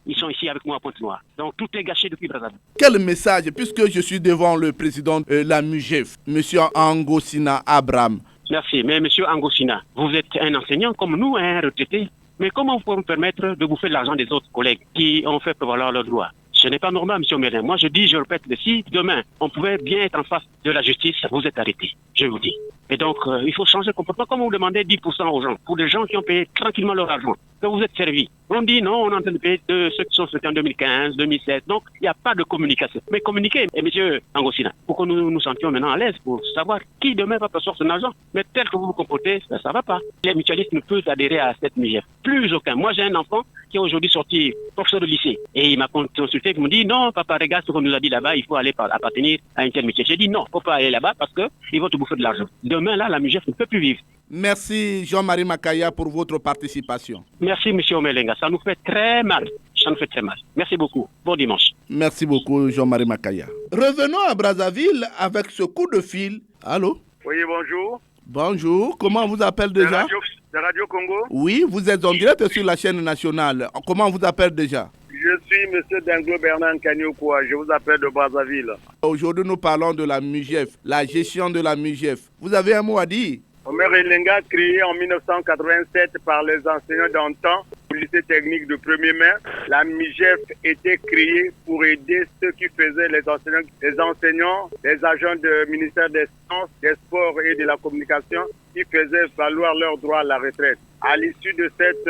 Ils sont ici avec moi à Pointe-Noire. Donc tout est gâché depuis Brazzaville. Quel message, puisque je suis devant le président de la MUGEF, M. Angosina Abraham. Merci, mais M. Angosina, vous êtes un enseignant comme nous, un retraité. Mais comment vous pouvez me permettre de bouffer l'argent des autres collègues qui ont fait prévaloir leurs droits? Ce n'est pas normal, M. Mélin. Moi, je dis, je répète, si demain, on pouvait bien être en face de la justice, vous êtes arrêté. Je vous dis. Et donc, il faut changer de comportement. Comment vous demandez 10% aux gens, pour des gens qui ont payé tranquillement leur argent, que vous êtes servis. On dit non, on est en train de payer de ceux qui sont sortis en 2015, 2016. Donc, il n'y a pas de communication. Mais communiquez, et M. Angosina, pour que nous nous sentions maintenant à l'aise pour savoir qui demain va percevoir son argent. Mais tel que vous vous comportez, ça ne va pas. Les mutualistes ne peuvent adhérer à cette MUGEF. Plus aucun. Moi, j'ai un enfant qui est aujourd'hui sorti professeur de lycée. Et il m'a consulté, il me dit, non, papa, regarde ce qu'on nous a dit là-bas, il faut aller appartenir à une telle mutuelle. J'ai dit, non, il ne faut pas aller là-bas parce qu'ils vont te bouffer de l'argent. Demain, là, la MUGEF ne peut plus vivre. Merci Jean-Marie Makaya pour votre participation. Merci M. Omelenga, ça nous fait très mal. ça nous fait très mal. Merci beaucoup. Bon dimanche. Merci beaucoup, Jean-Marie Makaya. Revenons à Brazzaville avec ce coup de fil. Allô? Oui, bonjour. Bonjour, comment on vous appelle déjà? De Radio Congo. Oui, vous êtes en direct sur la chaîne nationale. Comment on vous appelle déjà? Je suis M. Denglo Bernard Kanyokwa, je vous appelle de Brazzaville. Aujourd'hui, nous parlons de la MUGEF, la gestion de la MUGEF. Vous avez un mot à dire? Omer Elenga, créé en 1987 par les enseignants d'antan au lycée technique de 1er mai, la MUGEF était créée pour aider ceux qui faisaient les enseignants, les agents du ministère des Sciences, des Sports et de la Communication qui faisaient valoir leurs droits à la retraite. À l'issue de cette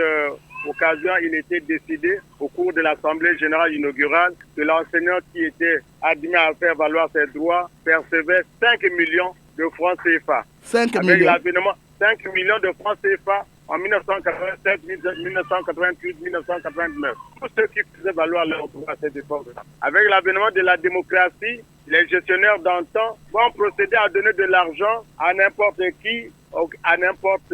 occasion, il était décidé au cours de l'Assemblée générale inaugurale que l'enseignant qui était admis à faire valoir ses droits percevait 5 millions de francs CFA. 5 millions. Avec l'avènement 5 millions de francs CFA en 1987, 1988, 1989. Tous ceux qui faisaient valoir leurs droits à cette époque. Avec l'avènement de la démocratie, les gestionnaires d'antan vont procéder à donner de l'argent à n'importe qui, à n'importe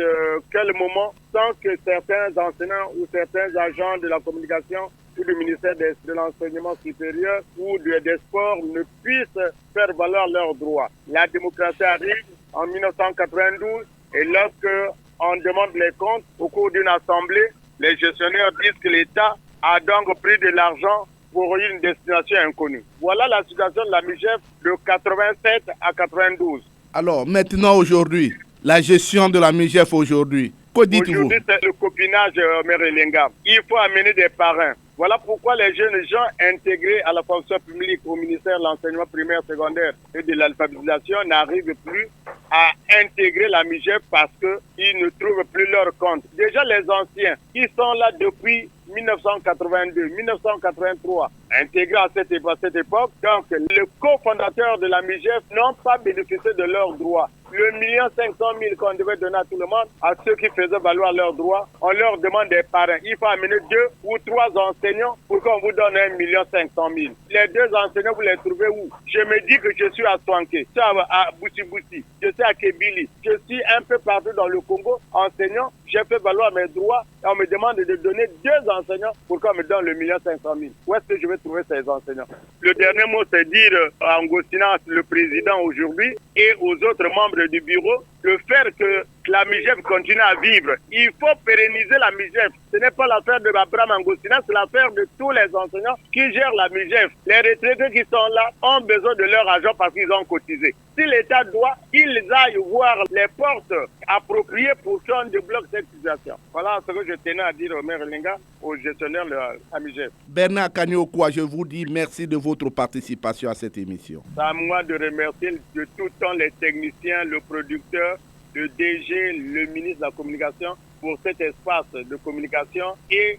quel moment, sans que certains enseignants ou certains agents de la communication ou du ministère de l'enseignement supérieur ou des sports ne puissent faire valoir leurs droits. La démocratie arrive en 1992 et lorsque on demande les comptes au cours d'une assemblée, les gestionnaires disent que l'État a donc pris de l'argent pour une destination inconnue. Voilà la situation de la MUGEF de 87 à 92. Alors, maintenant, aujourd'hui, la gestion de la MUGEF aujourd'hui, que dites-vous? Aujourd'hui, c'est le copinage, Omer Elenga. Il faut amener des parrains. Voilà pourquoi les jeunes gens intégrés à la fonction publique au ministère de l'enseignement primaire, secondaire et de l'alphabétisation n'arrivent plus à intégrer la MUGEF parce qu'ils ne trouvent plus leur compte. Déjà les anciens qui sont là depuis 1982, 1983, intégrés à cette époque, donc les cofondateurs de la MUGEF n'ont pas bénéficié de leurs droits. Le 1 500 000 qu'on devait donner à tout le monde, à ceux qui faisaient valoir leurs droits, on leur demande des parrains. Il faut amener 2 ou 3 enseignants pour qu'on vous donne 1 500 000. Les 2 enseignants, vous les trouvez où? Je me dis que je suis à Swanké, je suis à Boussi-Boussi, je suis à Kébili, je suis un peu partout dans le Congo, enseignant, j'ai fait valoir mes droits et on me demande de donner 2 enseignants pour qu'on me donne le 1 500 000. Où est-ce que je vais trouver ces enseignants? Le dernier mot, c'est dire à Ngosina, le président aujourd'hui, et aux autres membres du bureau, de faire que la MUGEF continue à vivre. Il faut pérenniser la MUGEF. Ce n'est pas l'affaire de Abraham Angostina, c'est l'affaire de tous les enseignants qui gèrent la MUGEF. Les retraités qui sont là ont besoin de leur argent parce qu'ils ont cotisé. Si l'État doit, qu'ils aillent voir les portes appropriées pour qu'on débloque cette situation. Voilà ce que je tenais à dire au maire Elenga, aux gestionnaires de la MUGEF. Bernard Kanyokwa, je vous dis merci de votre participation à cette émission. C'est à moi de remercier de tout temps les techniciens, le producteur, le DG, le ministre de la Communication pour cet espace de communication et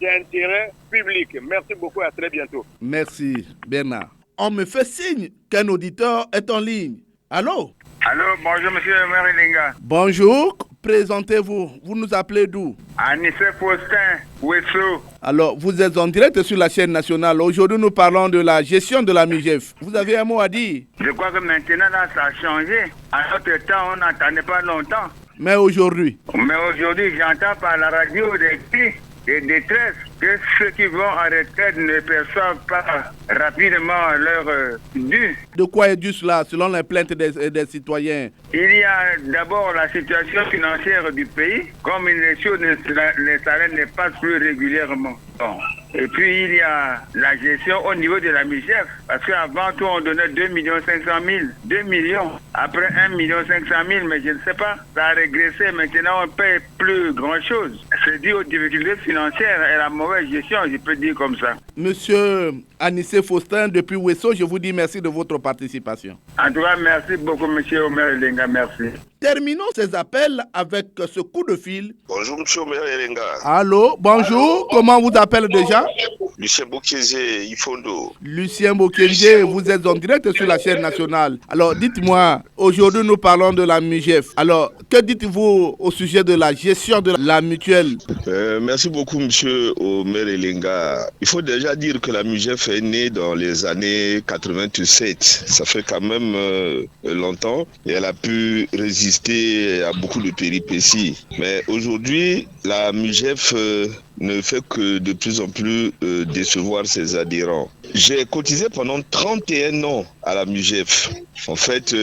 d'intérêt public. Merci beaucoup et à très bientôt. Merci Bernard. On me fait signe qu'un auditeur est en ligne. Allô? Allô, bonjour monsieur le maire Elenga. Bonjour, présentez-vous. Vous nous appelez d'où? Anissé Faustin, Ouesso. Alors, vous êtes en direct sur la chaîne nationale. Aujourd'hui, nous parlons de la gestion de la MUGEF. Vous avez un mot à dire? Je crois que maintenant, là, ça a changé. À notre temps, on n'attendait pas longtemps. Mais aujourd'hui? Mais aujourd'hui, j'entends par la radio des cris et des détresse que ceux qui vont en retraite ne perçoivent pas rapidement leur dû. De quoi est dû cela, selon les plaintes des citoyens? Il y a d'abord la situation financière du pays, comme les choses, les salaires ne passent plus régulièrement. Bon. Et puis il y a la gestion au niveau de la MUGEF, parce qu'avant tout on donnait 2 500 000, 2 millions, après 1 500 000, mais je ne sais pas, ça a régressé, maintenant on ne paye plus grand chose. C'est dû aux difficultés financières et la mauvaise gestion, je peux dire comme ça. Monsieur Anissé Faustin, depuis Ouesso, je vous dis merci de votre participation. En tout cas, merci beaucoup monsieur Omer Elenga, merci. Terminons ces appels avec ce coup de fil. Bonjour, monsieur Omer Elenga. Allô, bonjour. Comment vous appelez déjà? Lucien Bokézé, Ifondo. Lucien Bokézé, vous êtes en direct sur la chaîne nationale. Alors, dites-moi, aujourd'hui, nous parlons de la MUGEF. Alors, que dites-vous au sujet de la gestion de la mutuelle? Merci beaucoup, monsieur Omer Elenga. Il faut déjà dire que la MUGEF est née dans les années 87. Ça fait quand même longtemps et elle a pu résister à beaucoup de péripéties. Mais aujourd'hui, la MUGEF ne fait que de plus en plus décevoir ses adhérents. J'ai cotisé pendant 31 ans à la MUJEF. En fait,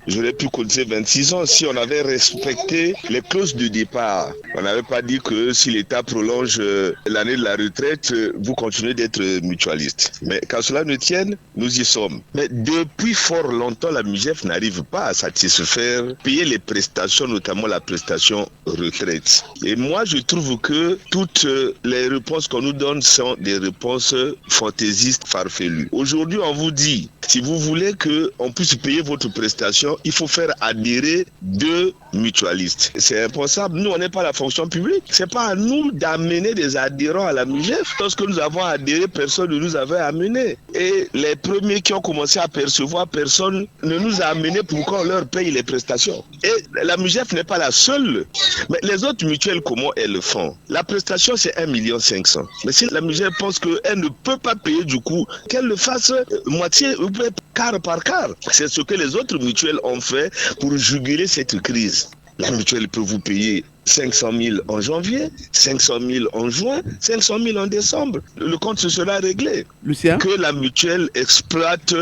j'aurais pu cotiser 26 ans si on avait respecté les clauses de départ. On n'avait pas dit que si l'État prolonge l'année de la retraite, vous continuez d'être mutualiste. Mais qu'à cela ne tienne, nous y sommes. Mais depuis fort longtemps, la MUJEF n'arrive pas à satisfaire, payer les prestations, notamment la prestation retraite. Et moi, je trouve que toutes les réponses qu'on nous donne sont des réponses fantaisistes, farfelues. Aujourd'hui, on vous dit, si vous voulez qu'on puisse payer votre prestation, il faut faire adhérer 2 mutualistes. C'est impensable. Nous, on n'est pas la fonction publique. C'est pas à nous d'amener des adhérents à la MUJEF. Lorsque nous avons adhéré, personne ne nous avait amené. Et les premiers qui ont commencé à percevoir, personne ne nous a amené pour qu'on leur paye les prestations. Et la MUJEF n'est pas la seule. Mais les autres mutuelles, comment elles le font? La prestation, c'est 1,5 million. Mais si la MUJEF pense qu'elle ne peut pas payer du coup, qu'elle le fasse moitié ou quart par quart. C'est ce que les autres mutuelles ont fait pour juguler cette crise. La mutuelle peut vous payer 500 000 en janvier, 500 000 en juin, 500 000 en décembre. Le compte se sera réglé. Lucien? Que la mutuelle exploite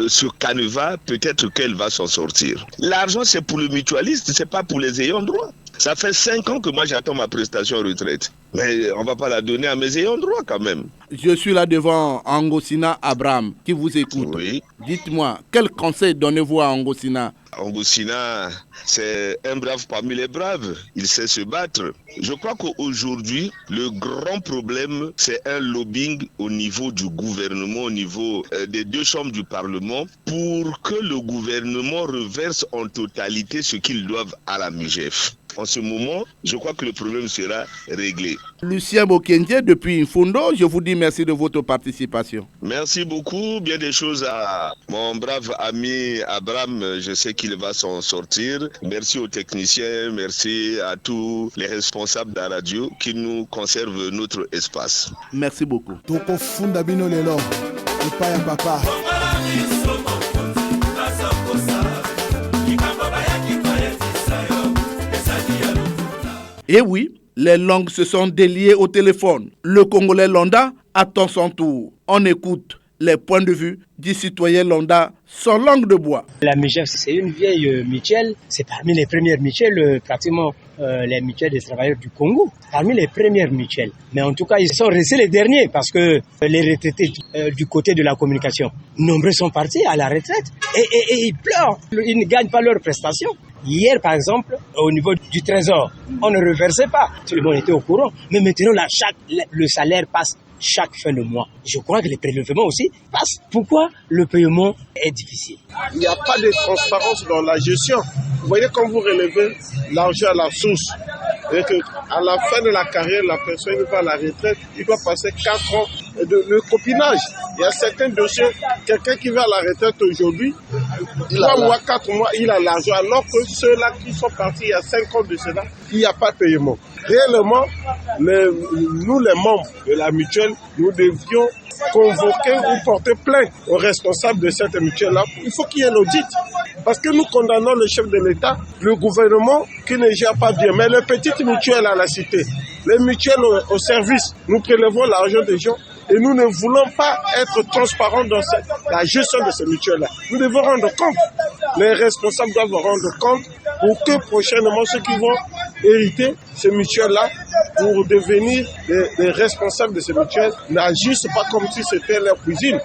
ce canevas, peut-être qu'elle va s'en sortir. L'argent, c'est pour le mutualiste, c'est pas pour les ayants droit. Ça fait 5 ans que moi j'attends ma prestation retraite. Mais on ne va pas la donner à mes ayants droit quand même. Je suis là devant Angosina Abraham qui vous écoute. Oui. Dites-moi, quel conseil donnez-vous à Angosina? Angosina, c'est un brave parmi les braves. Il sait se battre. Je crois qu'aujourd'hui, le grand problème, c'est un lobbying au niveau du gouvernement, au niveau des 2 chambres du Parlement, pour que le gouvernement reverse en totalité ce qu'ils doivent à la MUJEF. En ce moment, je crois que le problème sera réglé. Lucien Bokendje, depuis Infondo, je vous dis merci de votre participation. Merci beaucoup. Bien des choses à mon brave ami Abraham. Je sais qu'il va s'en sortir. Merci aux techniciens, merci à tous les responsables de la radio qui nous conservent notre espace. Merci beaucoup. Et oui, les langues se sont déliées au téléphone. Le Congolais lambda attend son tour. On écoute les points de vue du citoyen lambda sans langue de bois. La MUJEF, c'est une vieille mutuelle. C'est parmi les premières mutuelles, pratiquement les mutuelles des travailleurs du Congo. Parmi les premières mutuelles. Mais en tout cas, ils sont restés les derniers parce que les retraités du côté de la communication, nombreux sont partis à la retraite et ils pleurent. Ils ne gagnent pas leurs prestations. Hier, par exemple, au niveau du trésor, on ne reversait pas. Tout le monde était au courant. Mais maintenant, là, le salaire passe chaque fin de mois. Je crois que les prélèvements aussi passent. Pourquoi le paiement est difficile? Il n'y a pas de transparence dans la gestion. Vous voyez, quand vous relevez l'argent à la source, et qu'à la fin de la carrière, la personne va à la retraite, il doit passer 4 ans de copinage. Il y a certains dossiers, quelqu'un qui va à la retraite aujourd'hui, 3 mois, 4 mois, il a l'argent, alors que ceux-là qui sont partis il y a 5 ans de cela, il n'y a pas de paiement. Réellement, nous les membres de la mutuelle, nous devions convoquer ou porter plainte aux responsables de cette mutuelle-là. Il faut qu'il y ait l'audit. Parce que nous condamnons le chef de l'État, le gouvernement qui ne gère pas bien. Mais les petites mutuelles à la cité, les mutuelles au service, nous prélevons l'argent des gens et nous ne voulons pas être transparents dans la gestion de ces mutuelles-là. Nous devons rendre compte. Les responsables doivent rendre compte pour que prochainement ceux qui vont hériter ces mutuelles-là pour devenir les responsables de ces mutuelles n'agissent pas comme si c'était leur cuisine.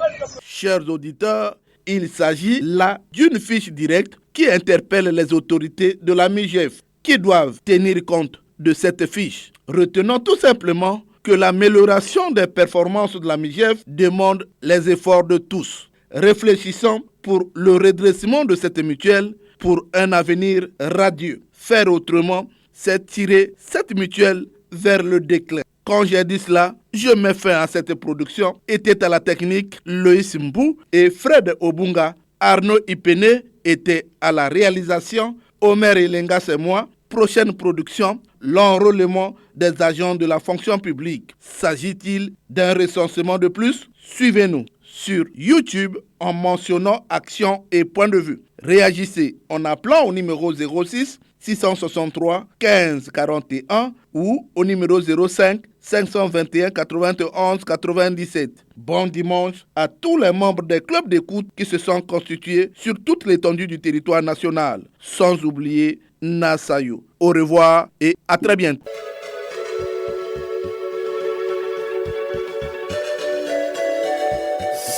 Chers auditeurs, il s'agit là d'une fiche directe qui interpelle les autorités de la MUJEF qui doivent tenir compte de cette fiche. Retenons tout simplement que l'amélioration des performances de la MUJEF demande les efforts de tous. Réfléchissons pour le redressement de cette mutuelle pour un avenir radieux. Faire autrement, c'est tirer cette mutuelle vers le déclin. Quand j'ai dit cela, je mets fin à cette production. Était à la technique Loïs Mbou et Fred Obunga. Arnaud Ipene était à la réalisation. Omer Elenga, c'est moi. Prochaine production, l'enrôlement des agents de la fonction publique. S'agit-il d'un recensement de plus? Suivez-nous sur YouTube en mentionnant Action et Point de Vue. Réagissez en appelant au numéro 06 663 15 41 ou au numéro 05 521 91 97. Bon dimanche à tous les membres des clubs d'écoute qui se sont constitués sur toute l'étendue du territoire national, sans oublier Nassayo. Au revoir et à très bientôt.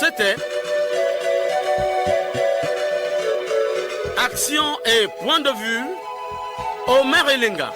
C'était Action et point de vue, Omer Elenga.